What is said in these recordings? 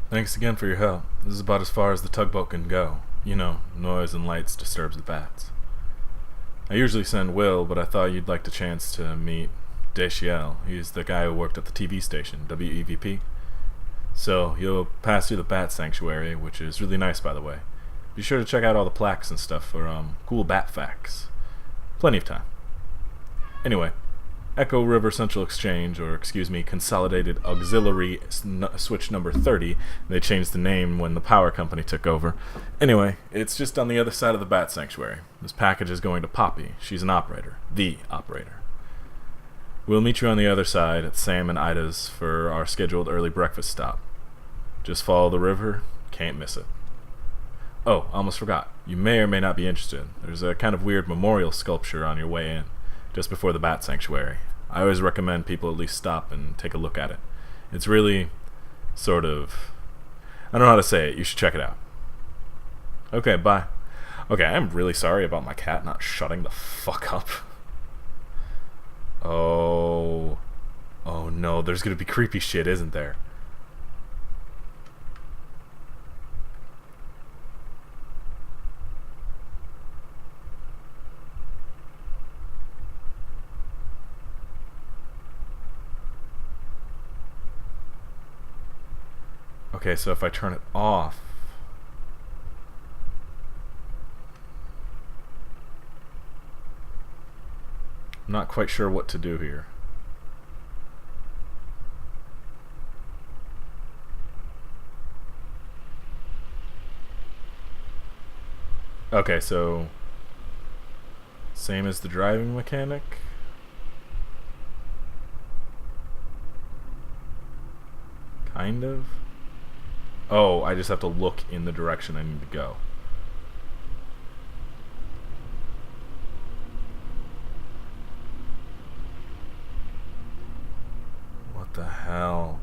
Thanks again for your help. This is about as far as the tugboat can go. You know, noise and lights disturbs the bats. I usually send Will, but I thought you'd like the chance to meet Dashiell. He's the guy who worked at the TV station, WEVP. So, he'll pass through the bat sanctuary, which is really nice, by the way. Be sure to check out all the plaques and stuff for, cool bat facts. Plenty of time. Anyway, Echo River Central Exchange, or excuse me, Consolidated Auxiliary Switch number 30. They changed the name when the power company took over. Anyway, it's just on the other side of the Bat Sanctuary. This package is going to Poppy. She's an operator. The operator. We'll meet you on the other side at Sam and Ida's for our scheduled early breakfast stop. Just follow the river. Can't miss it. Oh, almost forgot. You may or may not be interested. There's a kind of weird memorial sculpture on your way in, just before the Bat Sanctuary. I always recommend people at least stop and take a look at it. It's really sort of... I don't know how to say it. You should check it out. Okay, bye. Okay, I'm really sorry about my cat not shutting the fuck up. Oh... Oh no, there's gonna be creepy shit, isn't there? Okay, so if I turn it off... I'm not quite sure what to do here. Okay, so... Same as the driving mechanic? Kind of? Oh, I just have to look in the direction I need to go. What the hell?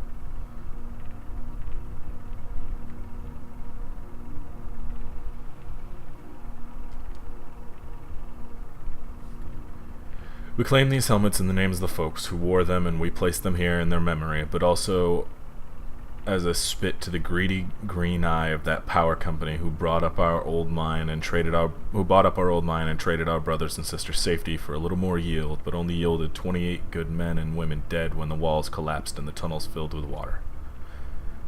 We claim these helmets in the names of the folks who wore them, and we place them here in their memory, but also as a spit to the greedy green eye of that power company who bought up our old mine and traded our brothers and sisters' safety for a little more yield, but only yielded 28 good men and women dead when the walls collapsed and the tunnels filled with water.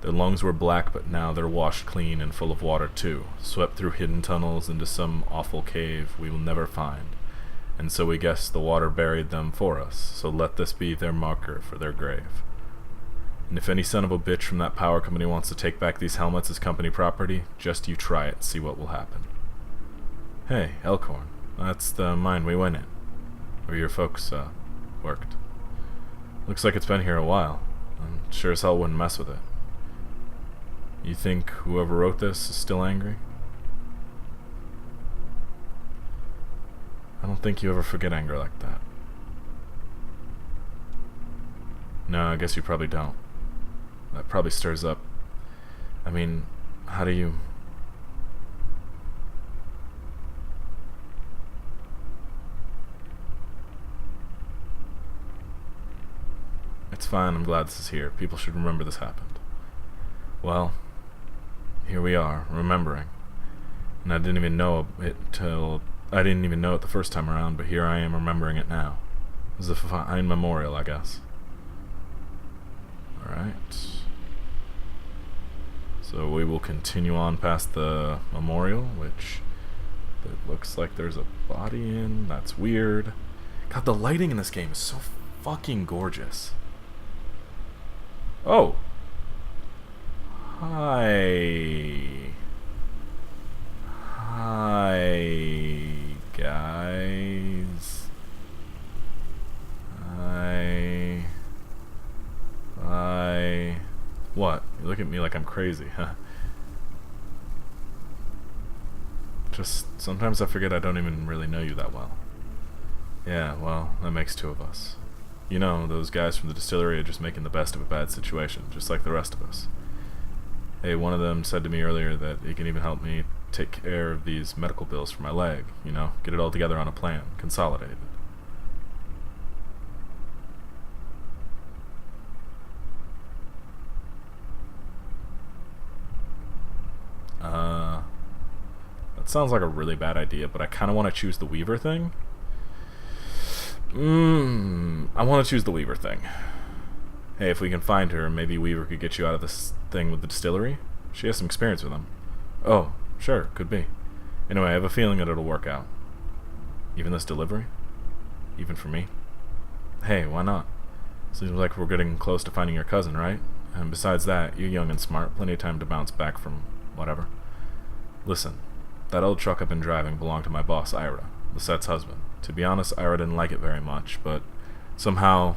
Their lungs were black, but now they're washed clean and full of water too, swept through hidden tunnels into some awful cave we will never find. And so we guess the water buried them for us, so let this be their marker for their grave. And if any son of a bitch from that power company wants to take back these helmets as company property, just you try it and see what will happen. Hey, Elkhorn. That's the mine we went in. Where your folks, worked. Looks like it's been here a while. I'm sure as hell wouldn't mess with it. You think whoever wrote this is still angry? I don't think you ever forget anger like that. No, I guess you probably don't. That probably stirs up... I mean, how do you... It's fine, I'm glad this is here. People should remember this happened. Well, here we are, remembering. And I didn't even know it the first time around, but here I am remembering it now. As a fine memorial, I guess. Alright. So we will continue on past the memorial, which it looks like there's a body in. That's weird. God, the lighting in this game is so fucking gorgeous. Oh! Hi. Hi, guys. Hi. What? You look at me like I'm crazy, huh? Just, sometimes I forget I don't even really know you that well. Yeah, well, that makes two of us. You know, those guys from the distillery are just making the best of a bad situation, just like the rest of us. Hey, one of them said to me earlier that he can even help me take care of these medical bills for my leg, you know, get it all together on a plan, consolidated. That sounds like a really bad idea, but I kind of want to choose the Weaver thing. I want to choose the Weaver thing. Hey, if we can find her, maybe Weaver could get you out of this thing with the distillery. She has some experience with them. Oh, sure, could be. Anyway, I have a feeling that it'll work out. Even this delivery? Even for me? Hey, why not? Seems like we're getting close to finding your cousin, right? And besides that, you're young and smart, plenty of time to bounce back from whatever. Listen, that old truck I've been driving belonged to my boss, Ira, Lisette's husband. To be honest, Ira didn't like it very much, but somehow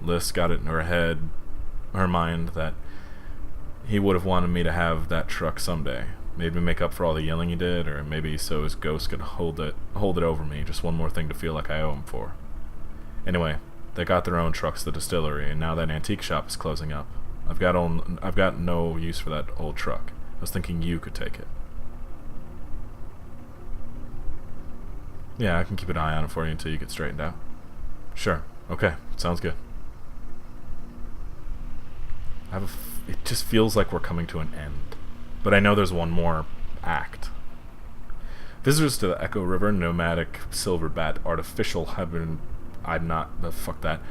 Liz got it in her mind that he would have wanted me to have that truck someday. Made me make up for all the yelling he did, or maybe so his ghost could hold it over me, just one more thing to feel like I owe him for. Anyway, they got their own trucks to the distillery, and now that antique shop is closing up. I've got no use for that old truck. I was thinking you could take it. Yeah, I can keep an eye on it for you until you get straightened out. Sure. Okay. Sounds good. It just feels like we're coming to an end. But I know there's one more act. Visitors to the Echo River Nomadic Silverbat Artificial Hibern... fuck that.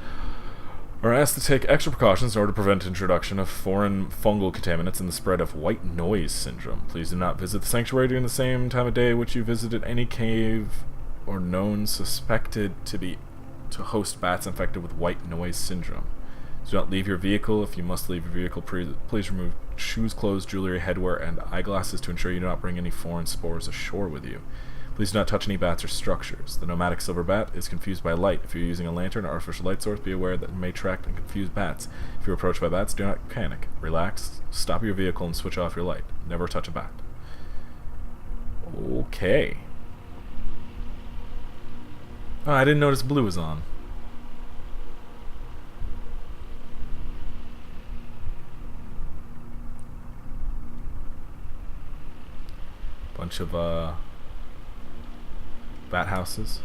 Are asked to take extra precautions in order to prevent introduction of foreign fungal contaminants and the spread of white noise syndrome. Please do not visit the sanctuary during the same time of day which you visited any cave or known suspected to host bats infected with white noise syndrome. Do not leave your vehicle. If you must leave your vehicle, please remove shoes, clothes, jewelry, headwear, and eyeglasses to ensure you do not bring any foreign spores ashore with you. Please do not touch any bats or structures. The nomadic silver bat is confused by light. If you're using a lantern or artificial light source, be aware that it may attract and confuse bats. If you're approached by bats, do not panic. Relax, stop your vehicle, and switch off your light. Never touch a bat. Okay. Oh, I didn't notice blue was on. Bunch of bat houses.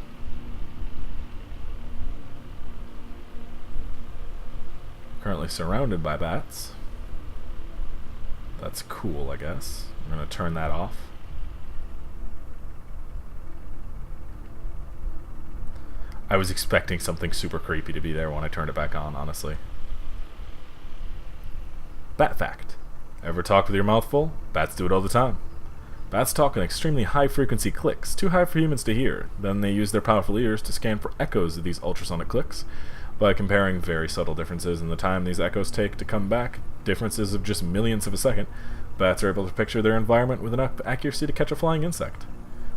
Currently surrounded by bats. That's cool, I guess. I'm gonna turn that off. I was expecting something super creepy to be there when I turned it back on, honestly. Bat fact. Ever talk with your mouth full? Bats do it all the time. Bats talk in extremely high-frequency clicks, too high for humans to hear. Then they use their powerful ears to scan for echoes of these ultrasonic clicks. By comparing very subtle differences in the time these echoes take to come back, differences of just millionths of a second, bats are able to picture their environment with enough accuracy to catch a flying insect.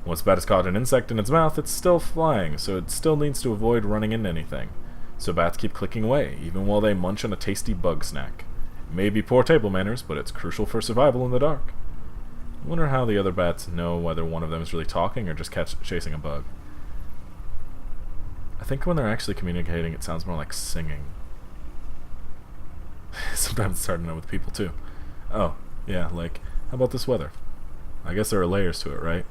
Once a bat has caught an insect in its mouth, it's still flying, so it still needs to avoid running into anything. So bats keep clicking away, even while they munch on a tasty bug snack. It may be poor table manners, but it's crucial for survival in the dark. I wonder how the other bats know whether one of them is really talking or just chasing a bug. I think when they're actually communicating, it sounds more like singing. Sometimes it's hard to know with people, too. Oh, yeah, like, how about this weather? I guess there are layers to it, right?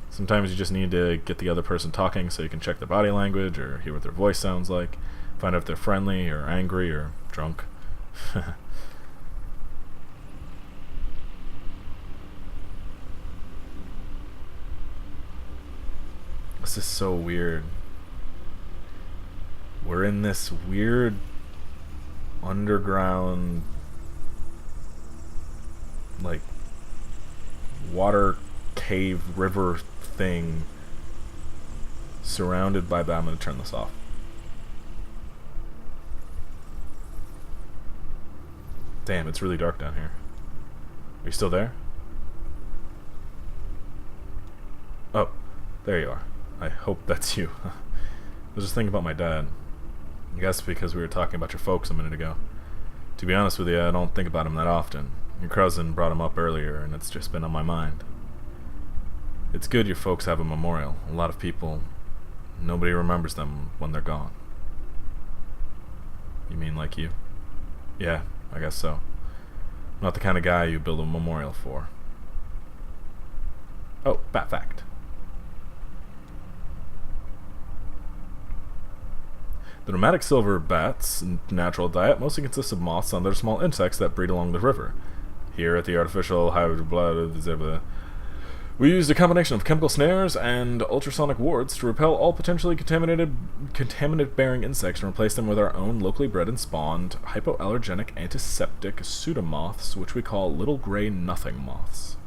Sometimes you just need to get the other person talking so you can check their body language or hear what their voice sounds like, find out if they're friendly or angry or drunk. This is so weird. We're in this weird underground, like, water cave river thing surrounded by I'm gonna turn this off. Damn, it's really dark down here. Are you still there? Oh, there you are. I hope that's you. I was just thinking about my dad. I guess because we were talking about your folks a minute ago. To be honest with you, I don't think about him that often. Your cousin brought him up earlier, and it's just been on my mind. It's good your folks have a memorial. A lot of people, nobody remembers them when they're gone. You mean like you? Yeah, I guess so. I'm not the kind of guy you build a memorial for. Oh, bat fact. The nomadic silver bat's natural diet mostly consists of moths and other small insects that breed along the river. Here at the artificial We used a combination of chemical snares and ultrasonic wards to repel all potentially contaminant-bearing insects and replace them with our own locally bred and spawned hypoallergenic antiseptic pseudomoths, which we call little gray nothing moths.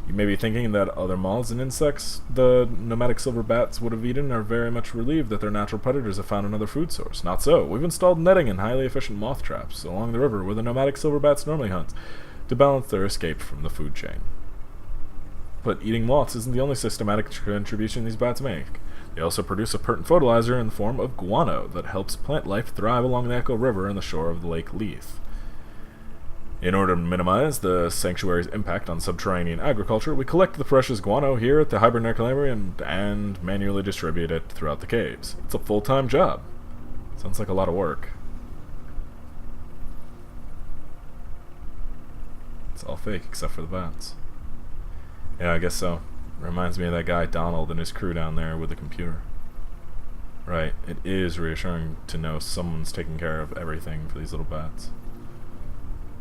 You may be thinking that other moths and insects the nomadic silver bats would have eaten are very much relieved that their natural predators have found another food source. Not so. We've installed netting and highly efficient moth traps along the river where the nomadic silver bats normally hunt to balance their escape from the food chain. But eating moths isn't the only systematic contribution these bats make. They also produce a potent fertilizer in the form of guano that helps plant life thrive along the Echo River and the shore of Lake Leith. In order to minimize the sanctuary's impact on subterranean agriculture, we collect the precious guano here at the Hibernacarium and manually distribute it throughout the caves. It's a full-time job. Sounds like a lot of work. It's all fake except for the bats. Yeah, I guess so. Reminds me of that guy Donald and his crew down there with the computer. Right, it is reassuring to know someone's taking care of everything for these little bats.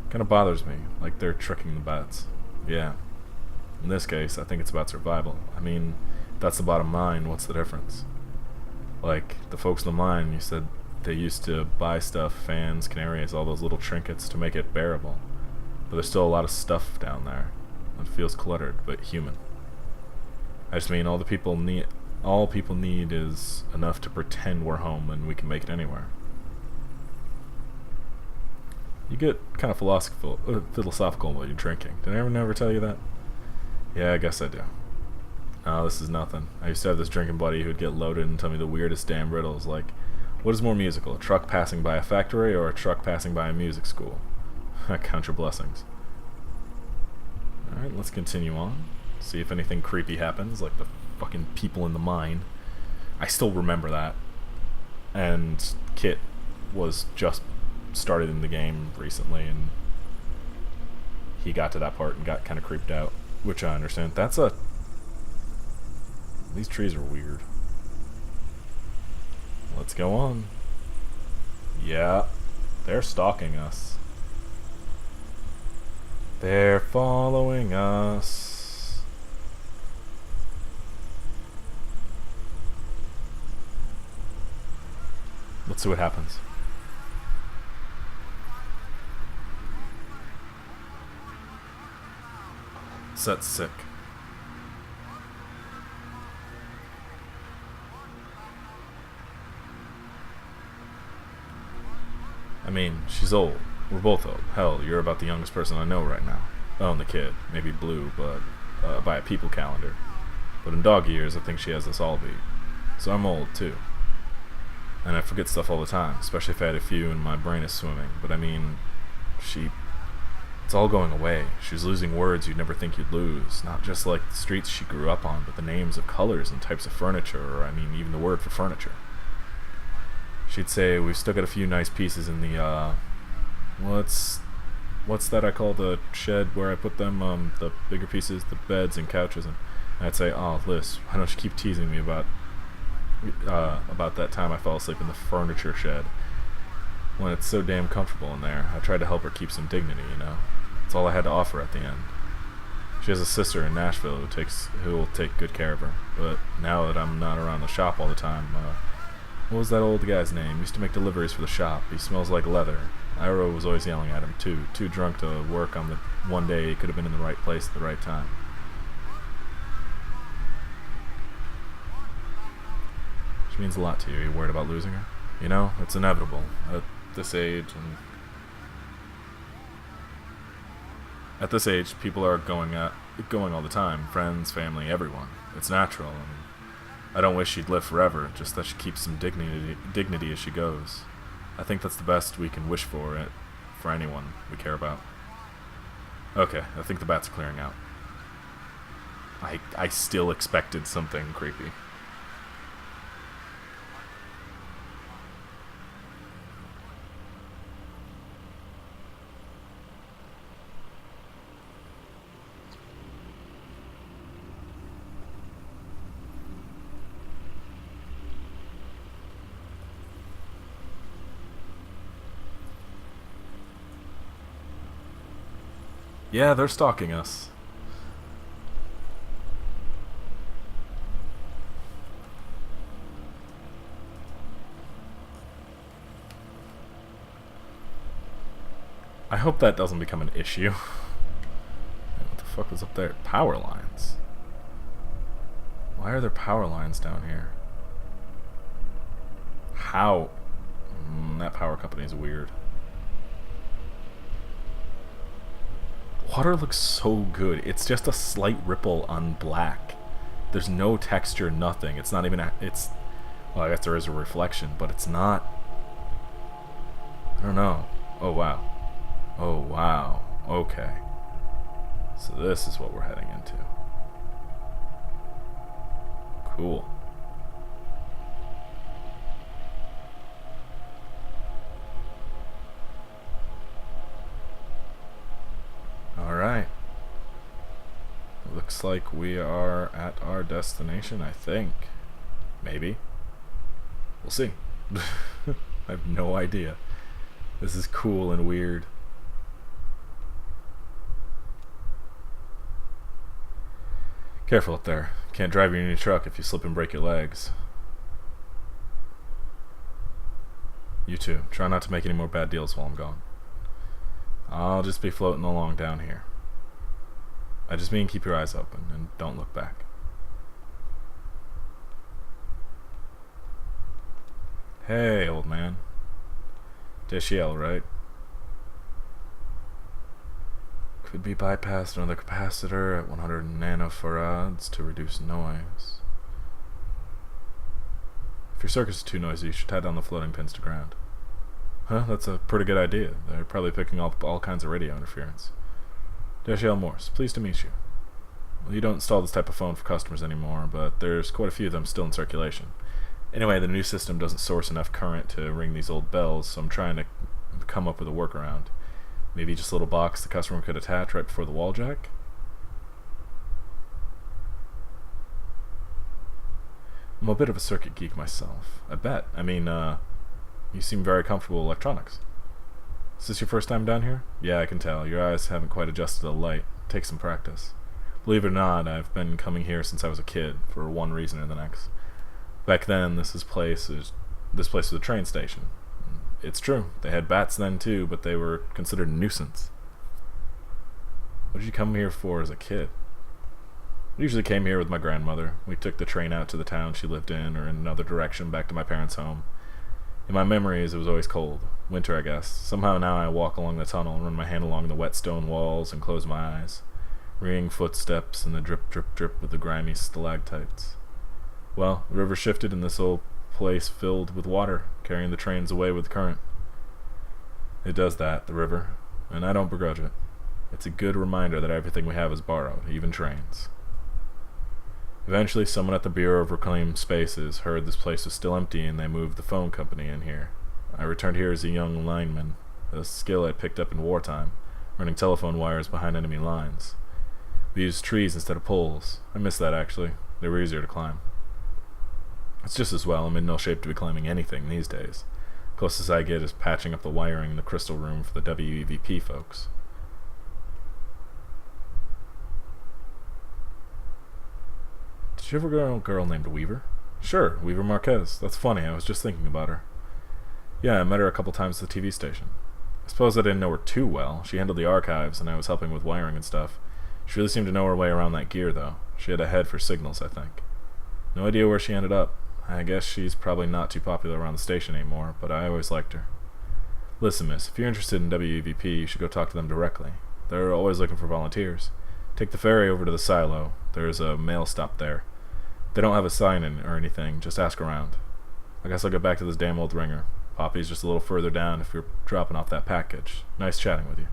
Kinda bothers me, like they're tricking the bats. Yeah. In this case, I think it's about survival. I mean, that's the bottom line, what's the difference? Like, the folks in the mine, you said they used to buy stuff, fans, canaries, all those little trinkets to make it bearable. But there's still a lot of stuff down there. It feels cluttered, but human. I just mean all people need is enough to pretend we're home and we can make it anywhere. You get kind of philosophical while you're drinking. Did I ever tell you that? Yeah, I guess I do. Oh, this is nothing. I used to have this drinking buddy who'd get loaded and tell me the weirdest damn riddles, like, what is more musical, a truck passing by a factory or a truck passing by a music school? Count your blessings. Alright, let's continue on. See if anything creepy happens, like the fucking people in the mine. I still remember that. And Kit was just started in the game recently, and he got to that part and got kind of creeped out, which I understand. These trees are weird. Let's go on. Yeah, they're stalking us. They're following us. Let's see what happens. Set's sick. I mean, she's old. We're both old. Hell, you're about the youngest person I know right now. Oh, and the kid. Maybe Blue, but by a people calendar. But in dog years, I think she has us all beat. So I'm old, too. And I forget stuff all the time, especially if I had a few and my brain is swimming. But I mean, it's all going away. She's losing words you'd never think you'd lose. Not just like the streets she grew up on, but the names of colors and types of furniture, or I mean, even the word for furniture. She'd say, we've still got a few nice pieces in the, what's that I call the shed where I put them, the bigger pieces, the beds and couches, and I'd say, oh, Liz, why don't you keep teasing me about that time I fell asleep in the furniture shed when it's so damn comfortable in there. I tried to help her keep some dignity, you know. That's all I had to offer at the end. She has a sister in Nashville who will take good care of her, but now that I'm not around the shop all the time, what was that old guy's name? He used to make deliveries for the shop. He smells like leather. Ira was always yelling at him, too drunk to work on the one day he could have been in the right place at the right time. She means a lot to you. Are you worried about losing her? You know, it's inevitable at this age, and at this age, people are going all the time. Friends, family, everyone. It's natural, and I don't wish she'd live forever, just that she keeps some dignity as she goes. I think that's the best we can wish for anyone we care about. Okay, I think the bats are clearing out. I still expected something creepy. Yeah, they're stalking us. I hope that doesn't become an issue. What the fuck was up there? Power lines. Why are there power lines down here? How? That power company is weird. Water looks so good. It's just a slight ripple on black. There's no texture, nothing. It's not even it's well, I guess there is a reflection, but it's not. I don't know. Oh wow. Oh wow. Okay. So this is what we're heading into. Cool. Alright. Looks like we are at our destination, I think. Maybe. We'll see. I have no idea. This is cool and weird. Careful up there. Can't drive your new truck if you slip and break your legs. You too. Try not to make any more bad deals while I'm gone. I'll just be floating along down here. I just mean keep your eyes open and don't look back. Hey, old man. Deshiel, right? Could be bypassed another capacitor at 100 nanofarads to reduce noise. If your circuit is too noisy, you should tie down the floating pins to ground. Huh, that's a pretty good idea. They're probably picking up all kinds of radio interference. Deshiel Morse, pleased to meet you. Well, you don't install this type of phone for customers anymore, but there's quite a few of them still in circulation. Anyway, the new system doesn't source enough current to ring these old bells, so I'm trying to come up with a workaround. Maybe just a little box the customer could attach right before the wall jack? I'm a bit of a circuit geek myself. I bet. I mean, you seem very comfortable with electronics. Is this your first time down here? Yeah, I can tell. Your eyes haven't quite adjusted to the light. Takes some practice. Believe it or not, I've been coming here since I was a kid, for one reason or the next. Back then, this place was a train station. It's true, they had bats then too, but they were considered a nuisance. What did you come here for as a kid? I usually came here with my grandmother. We took the train out to the town she lived in, or in another direction back to my parents' home. In my memories, it was always cold. Winter, I guess. Somehow now I walk along the tunnel, run my hand along the wet stone walls, and close my eyes. Ringing footsteps and the drip, drip, drip of the grimy stalactites. Well, the river shifted and this old place filled with water, carrying the trains away with the current. It does that, the river, and I don't begrudge it. It's a good reminder that everything we have is borrowed, even trains. Eventually, someone at the Bureau of Reclaimed Spaces heard this place was still empty and they moved the phone company in here. I returned here as a young lineman, a skill I picked up in wartime, running telephone wires behind enemy lines. We used trees instead of poles. I miss that, actually. They were easier to climb. It's just as well. I'm in no shape to be climbing anything these days. Closest I get is patching up the wiring in the crystal room for the WEVP folks. Did you ever know a girl named Weaver? Sure, Weaver Marquez. That's funny, I was just thinking about her. Yeah, I met her a couple times at the TV station. I suppose I didn't know her too well. She handled the archives, and I was helping with wiring and stuff. She really seemed to know her way around that gear, though. She had a head for signals, I think. No idea where she ended up. I guess she's probably not too popular around the station anymore, but I always liked her. Listen, miss, if you're interested in WEVP, you should go talk to them directly. They're always looking for volunteers. Take the ferry over to the silo. There's a mail stop there. They don't have a sign-in or anything, just ask around. I guess I'll get back to this damn old ringer. Poppy's just a little further down if you're dropping off that package. Nice chatting with you.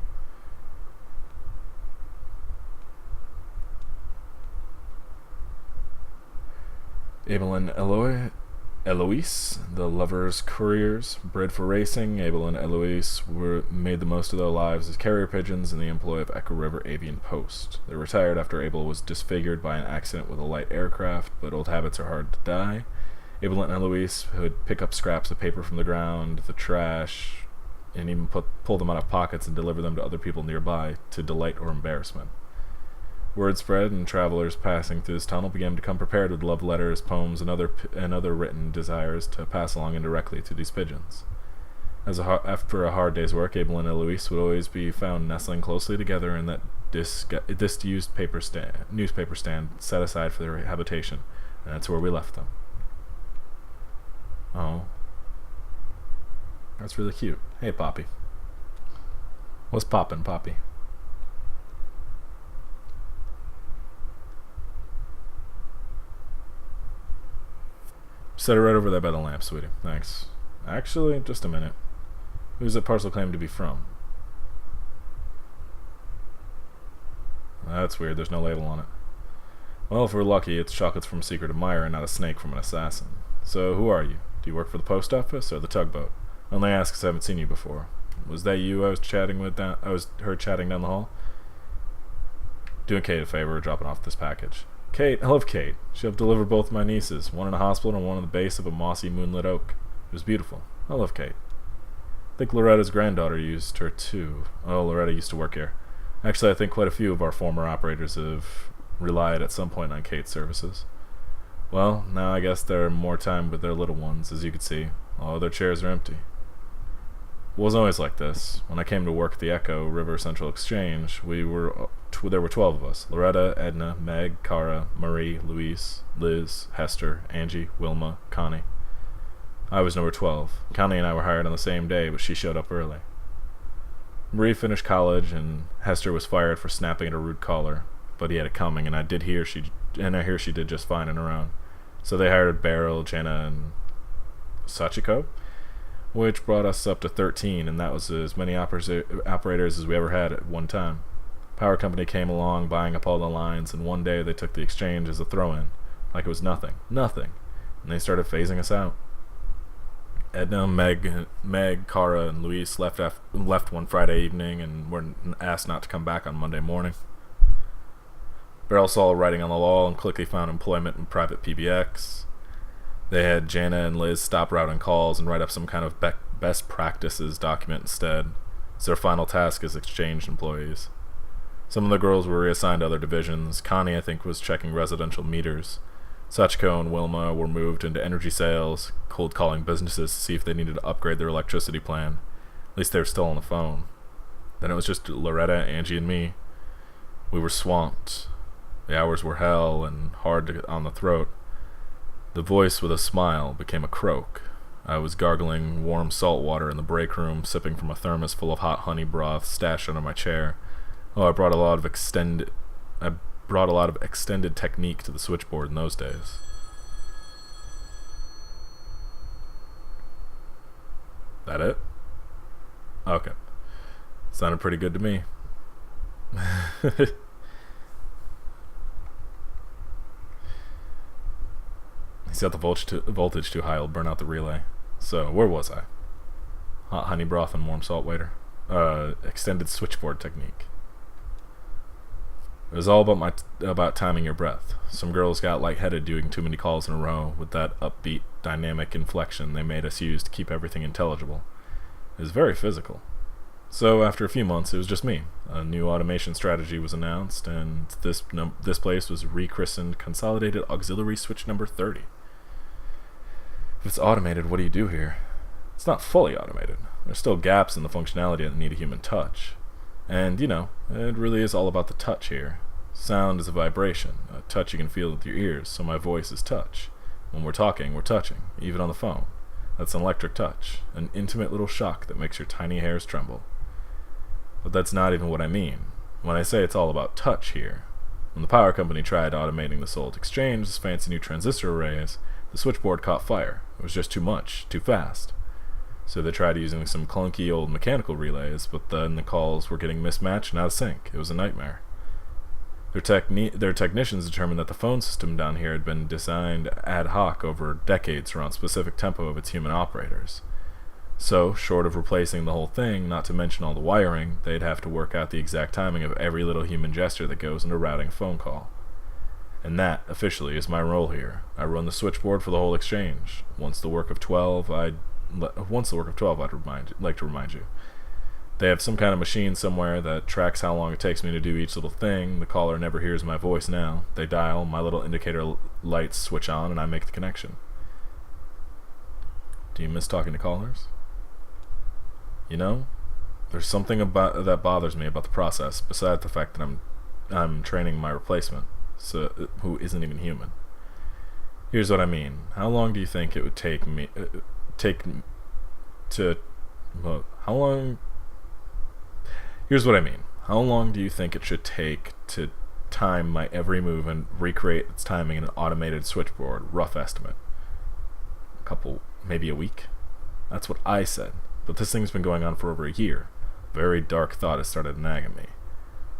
Abel and Eloise, the lovers' couriers, bred for racing. Abel and Eloise made the most of their lives as carrier pigeons in the employ of Echo River Avian Post. They retired after Abel was disfigured by an accident with a light aircraft, but old habits are hard to die. Abel and Eloise would pick up scraps of paper from the ground, the trash, and even pull them out of pockets and deliver them to other people nearby, to delight or embarrassment. Word spread, and travelers passing through this tunnel began to come prepared with love letters, poems, and other written desires to pass along indirectly to these pigeons. After a hard day's work, Abel and Eloise would always be found nestling closely together in that disused newspaper stand set aside for their habitation, and that's where we left them. Oh. That's really cute. Hey, Poppy. What's poppin', Poppy? Set it right over there by the lamp, sweetie. Thanks. Actually, just a minute. Who's that parcel claim to be from? That's weird. There's no label on it. Well, if we're lucky, it's chocolates from a secret admirer and not a snake from an assassin. So, who are you? Do you work for the post office or the tugboat? I only ask because I haven't seen you before. Was that you I was chatting with I was heard chatting down the hall? Doing Kate a favor, dropping off this package. Kate, I love Kate. She'll have delivered both my nieces, one in a hospital and one on the base of a mossy moonlit oak. It was beautiful. I love Kate. I think Loretta's granddaughter used her too. Oh, Loretta used to work here. Actually, I think quite a few of our former operators have relied at some point on Kate's services. Well, now I guess they're more time with their little ones, as you can see. All their chairs are empty. It wasn't always like this. When I came to work at the Echo River Central Exchange, there were 12 of us. Loretta, Edna, Meg, Cara, Marie, Louise, Liz, Hester, Angie, Wilma, Connie. I was number 12. Connie and I were hired on the same day, but she showed up early. Marie finished college, and Hester was fired for snapping at a rude caller, but he had it coming, and I hear she did just fine on her own. So they hired Beryl, Jenna, and Sachiko, which brought us up to 13, and that was as many operators as we ever had at one time. Power company came along, buying up all the lines, and one day they took the exchange as a throw-in, like it was nothing, and they started phasing us out. Edna, Meg, Cara, and Luis left one Friday evening and were asked not to come back on Monday morning. Beryl saw writing on the wall and quickly found employment in private PBX. They had Jana and Liz stop routing calls and write up some kind of best practices document instead. It's their final task as exchange employees. Some of the girls were reassigned to other divisions. Connie, I think, was checking residential meters. Sachiko and Wilma were moved into energy sales, cold calling businesses to see if they needed to upgrade their electricity plan. At least they were still on the phone. Then it was just Loretta, Angie, and me. We were swamped. The hours were hell and hard on the throat. The voice with a smile became a croak. I was gargling warm salt water in the break room, sipping from a thermos full of hot honey broth stashed under my chair. Oh, I brought a lot of extended technique to the switchboard in those days. That it? Okay. Sounded pretty good to me. He set the voltage too high, it'll burn out the relay. So, where was I? Hot honey broth and warm salt water. Extended switchboard technique. It was all about timing your breath. Some girls got lightheaded doing too many calls in a row with that upbeat, dynamic inflection they made us use to keep everything intelligible. It was very physical. So after a few months, it was just me. A new automation strategy was announced, and this place was rechristened Consolidated Auxiliary Switch Number 30. If it's automated, what do you do here? It's not fully automated. There's still gaps in the functionality that need a human touch. And, it really is all about the touch here. Sound is a vibration, a touch you can feel with your ears, so my voice is touch. When we're talking, we're touching, even on the phone. That's an electric touch, an intimate little shock that makes your tiny hairs tremble. But that's not even what I mean when I say it's all about touch here. When the power company tried automating the Solt Exchange with fancy new transistor arrays, the switchboard caught fire. It was just too much, too fast. So they tried using some clunky old mechanical relays, but then the calls were getting mismatched and out of sync. It was a nightmare. Their technicians determined that the phone system down here had been designed ad hoc over decades around specific tempo of its human operators. So, short of replacing the whole thing, not to mention all the wiring, they'd have to work out the exact timing of every little human gesture that goes into routing a phone call. And that, officially, is my role here. I run the switchboard for the whole exchange. Once the work of 12, I'd like to remind you. They have some kind of machine somewhere that tracks how long it takes me to do each little thing. The caller never hears my voice now. They dial, my little indicator lights switch on, and I make the connection. Do you miss talking to callers? You know, there's something about that bothers me about the process, besides the fact that I'm training my replacement, so who isn't even human. Here's what I mean. How long do you think it would take me to well, how long Here's what I mean. How long do you think it should take to time my every move and recreate its timing in an automated switchboard? Rough estimate. Maybe a week? That's what I said. But this thing's been going on for over a year. A very dark thought has started nagging me.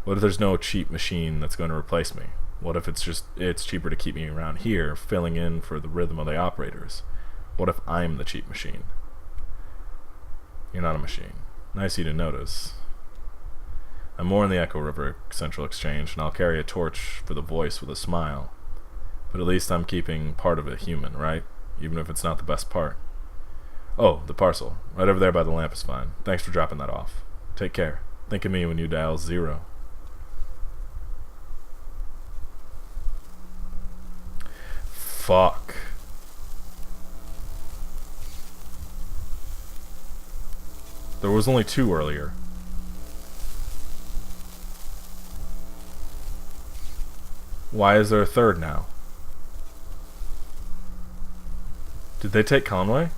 What if there's no cheap machine that's going to replace me? What if it's cheaper to keep me around here, filling in for the rhythm of the operators? What if I'm the cheap machine? You're not a machine. Nice of you to notice. I'm more in the Echo River Central Exchange, and I'll carry a torch for the voice with a smile. But at least I'm keeping part of it human, right? Even if it's not the best part. Oh, the parcel. Right over there by the lamp is fine. Thanks for dropping that off. Take care. Think of me when you dial 0. Fuck. There was only 2 earlier. Why is there a 3rd now? Did they take Conway?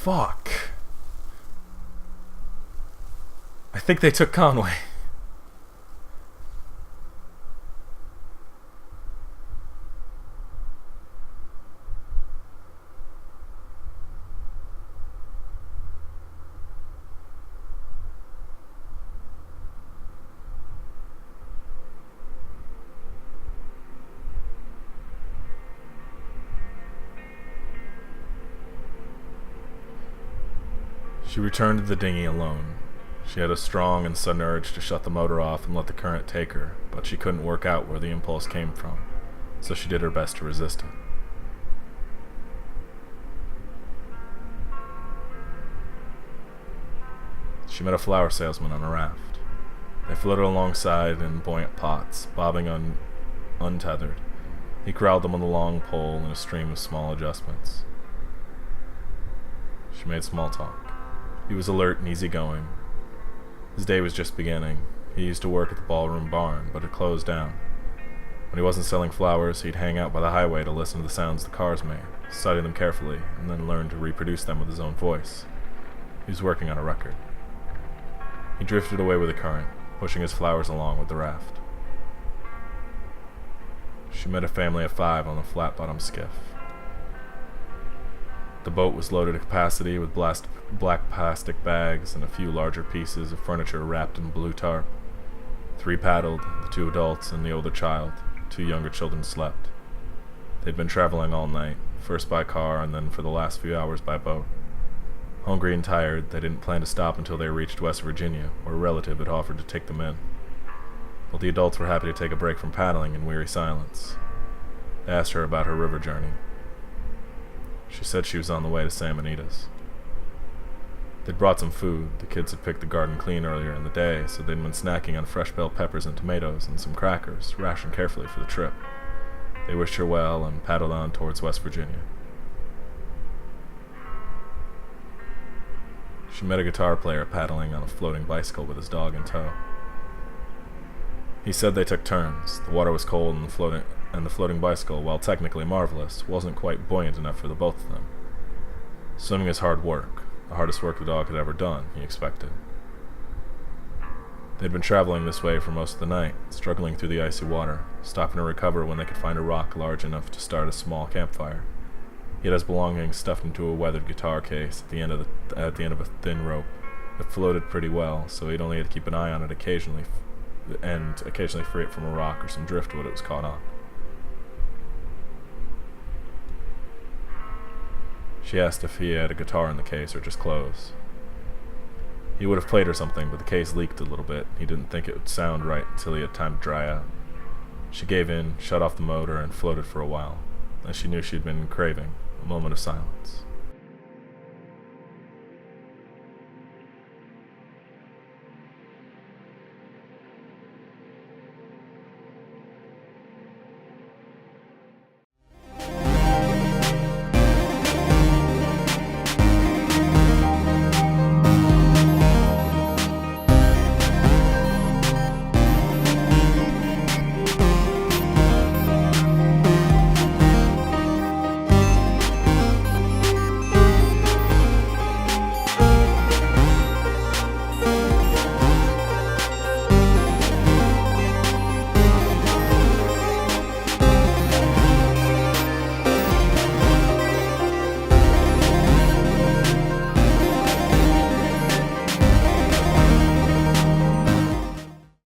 Fuck. I think they took Conway. She returned to the dinghy alone. She had a strong and sudden urge to shut the motor off and let the current take her, but she couldn't work out where the impulse came from, so she did her best to resist it. She met a flower salesman on a raft. They floated alongside in buoyant pots, bobbing untethered. He corralled them on the long pole in a stream of small adjustments. She made small talk. He was alert and easygoing. His day was just beginning. He used to work at the ballroom barn, but it closed down. When he wasn't selling flowers, he'd hang out by the highway to listen to the sounds the cars made, study them carefully, and then learn to reproduce them with his own voice. He was working on a record. He drifted away with the current, pushing his flowers along with the raft. She met a family of 5 on a flat-bottomed skiff. The boat was loaded to capacity with black plastic bags and a few larger pieces of furniture wrapped in blue tarp. 3 paddled, the 2 adults and the older child. 2 younger children slept. They'd been traveling all night, first by car and then for the last few hours by boat. Hungry and tired, they didn't plan to stop until they reached West Virginia, where a relative had offered to take them in. But the adults were happy to take a break from paddling in weary silence. They asked her about her river journey. She said she was on the way to San Benito's. They'd brought some food. The kids had picked the garden clean earlier in the day, so they'd been snacking on fresh bell peppers and tomatoes and some crackers, rationed carefully for the trip. They wished her well and paddled on towards West Virginia. She met a guitar player paddling on a floating bicycle with his dog in tow. He said they took turns. The water was cold and the floating bicycle, while technically marvelous, wasn't quite buoyant enough for the both of them. Swimming is hard work, the hardest work the dog had ever done, he expected. They'd been traveling this way for most of the night, struggling through the icy water, stopping to recover when they could find a rock large enough to start a small campfire. He had his belongings stuffed into a weathered guitar case at the end of a thin rope that floated pretty well, so he'd only had to keep an eye on it occasionally free it from a rock or some driftwood it was caught on. She asked if he had a guitar in the case or just clothes. He would have played her something, but the case leaked a little bit. He didn't think it would sound right until he had time to dry out. She gave in, shut off the motor, and floated for a while. Then she knew she'd been craving a moment of silence.